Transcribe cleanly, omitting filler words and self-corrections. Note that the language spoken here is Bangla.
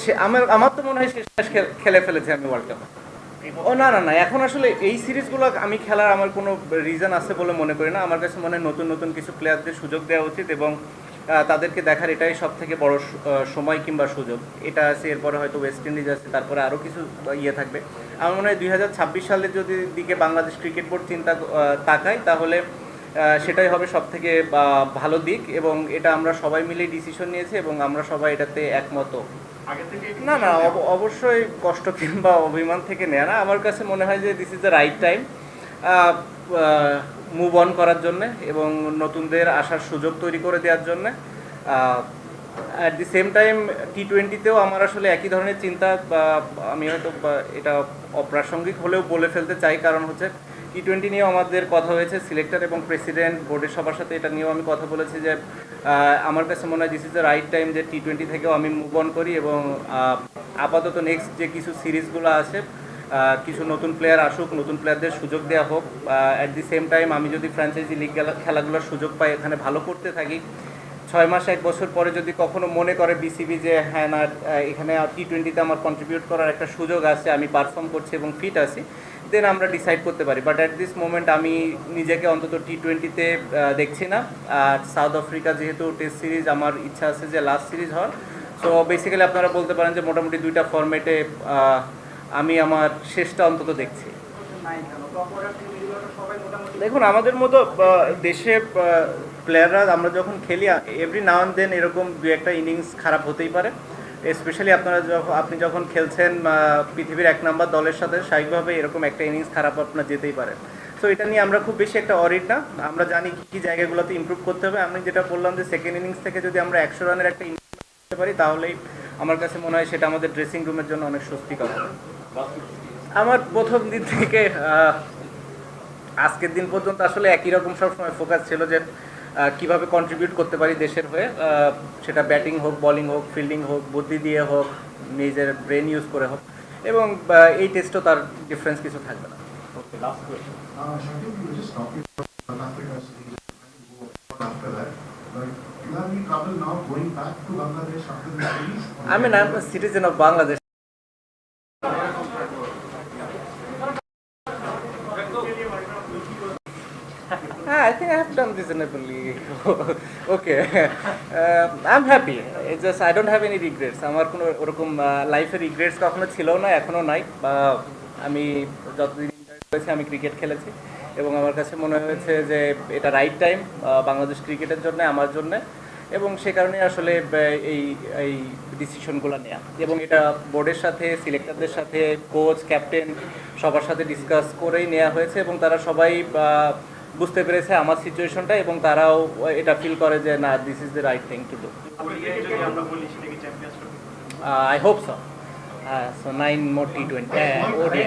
সে আমার আমার তো মনে হয় শেষ খেলে ফেলেছে আমি ওয়ার্ল্ড কাপ। ও না না না, এখন আসলে এই সিরিজগুলো আমি খেলার আমার কোনো রিজন আছে বলে মনে করি না। আমার কাছে মনে হয় নতুন নতুন কিছু প্লেয়ারদের সুযোগ দেওয়া উচিত, এবং তাদেরকে দেখার এটাই সব থেকে বড় সময় কিংবা সুযোগ। এটা আছে, এরপরে হয়তো ওয়েস্ট ইন্ডিজ আছে, তারপরে আরও কিছু ইয়ে থাকবে। আমার মনে হয় 2026 সালের যদি দিকে বাংলাদেশ ক্রিকেট বোর্ড চিন্তা তাকায়, তাহলে সেটাই হবে সব থেকে ভালো দিক, এবং এটা আমরা সবাই মিলেই ডিসিশন নিয়েছি এবং আমরা সবাই এটাতে একমত। না না, অবশ্যই কষ্ট কিংবা অভিমান থেকে নেয় না। আমার কাছে মনে হয় যে this is the right time move on করার জন্যে এবং নতুনদের আসার সুযোগ তৈরি করে দেওয়ার জন্যে। অ্যাট দি সেম টাইম T20তেও আমার আসলে একই ধরনের চিন্তা, আমি হয়তো এটা অপ্রাসঙ্গিক হলেও বলে ফেলতে চাই, কারণ হচ্ছে T20 নিয়েও আমাদের কথা হয়েছে সিলেক্টর এবং প্রেসিডেন্ট বোর্ডের সবার সাথে। এটা নিয়েও আমি কথা বলেছি যে আমার কাছে মনে হয় this is the right time যে T20 থেকেও আমি মুভ অন করি, এবং আপাতত নেক্সট যে কিছু সিরিজগুলো আছে কিছু নতুন প্লেয়ার আসুক, নতুন প্লেয়ারদের সুযোগ দেওয়া হোক। অ্যাট দি সেম টাইম আমি যদি ফ্র্যাঞ্চাইজি লিগ খেলাগুলোর সুযোগ পাই, এখানে ভালো করতে থাকি, 6 মাস 1 বছর পরে যদি কখনো মনে করে বিসিবি যে হ্যাঁ না, এখানে T20তে আমার কন্ট্রিবিউট করার একটা সুযোগ আছে, আমি পারফর্ম করছি এবং ফিট আছি, দেন আমরা ডিসাইড করতে পারি। বাট অ্যাট দিস মোমেন্ট আমি নিজেকে অন্তত T20তে দেখছি না। আর সাউথ আফ্রিকা যেহেতু টেস্ট সিরিজ, আমার ইচ্ছা আছে যে লাস্ট সিরিজ হওয়ার। সো বেসিক্যালি আপনারা বলতে পারেন যে মোটামুটি 2টা ফরম্যাটে আমি আমার শেষটা অন্তত দেখছি। দেখুন, আমাদের মতো দেশে প্লেয়াররা আমরা যখন খেলি, এভরি নাও অ্যান্ড দেন এরকম দু একটা ইনিংস খারাপ হতেই পারে। স্পেশালি আপনি যখন খেলছেন পৃথিবীর 1 নম্বর দলের সাথে, স্বাভাবিকভাবে এরকম একটা ইনিংস খারাপ আপনার যেতেই পারে। সো এটা নিয়ে আমরা খুব বেশি একটা অরিড না। আমরা জানি কী কী জায়গাগুলোতে ইমপ্রুভ করতে হবে। আমি যেটা বললাম যে সেকেন্ড ইনিংস থেকে যদি আমরা 100 রানের একটা ইনিংস করতে পারি, তাহলেই আমার কাছে মনে হয় সেটা আমাদের ড্রেসিং রুমের জন্য অনেক স্বস্তিকর হবে। আমার প্রথম দিন থেকে আজকের দিন পর্যন্ত আসলে একই রকম সবসময় ফোকাস ছিল যে কিভাবে কন্ট্রিবিউট করতে পারি দেশের হয়ে, সেটা ব্যাটিং হোক, বোলিং হোক, ফিল্ডিং হোক, বুদ্ধি দিয়ে হোক, নিজের ব্রেন ইউজ করে হোক, এবং এই টেস্টও তার ডিফারেন্স কিছু থাকবে না। Okay, last question. Shakib, you were just talking about South Africa after that. Like, will have any trouble now going back to Bangladesh after the series? I mean, I'm a citizen of Bangladesh. I think I have done reasonably okay. I'm happy. It's just I don't have any regrets. আমার কোনো ওরকম লাইফে রিগ্রেটস কখনো ছিল না, এখনও নাই। আমি যতদিন এনজয় করেছি, আমি ক্রিকেট খেলেছি, এবং আমার কাছে মনে হয়েছে যে এটা রাইট টাইম বাংলাদেশ ক্রিকেটের জন্য, আমার জন্য, এবং সে কারণে আসলে এই এই ডিসিশনগুলো নেওয়া, এবং এটা বোর্ডের সাথে, সিলেক্টরদের সাথে, কোচ, ক্যাপ্টেন সবার সাথে ডিসকাস করেই নেওয়া হয়েছে, এবং তারা সবাই বুঝতে পেরেছে আমার সিচুয়েশনটা, এবং তারাও এটা ফিল করে যে না, this is the right thing to do. I hope so. So 9 more T20 ODI।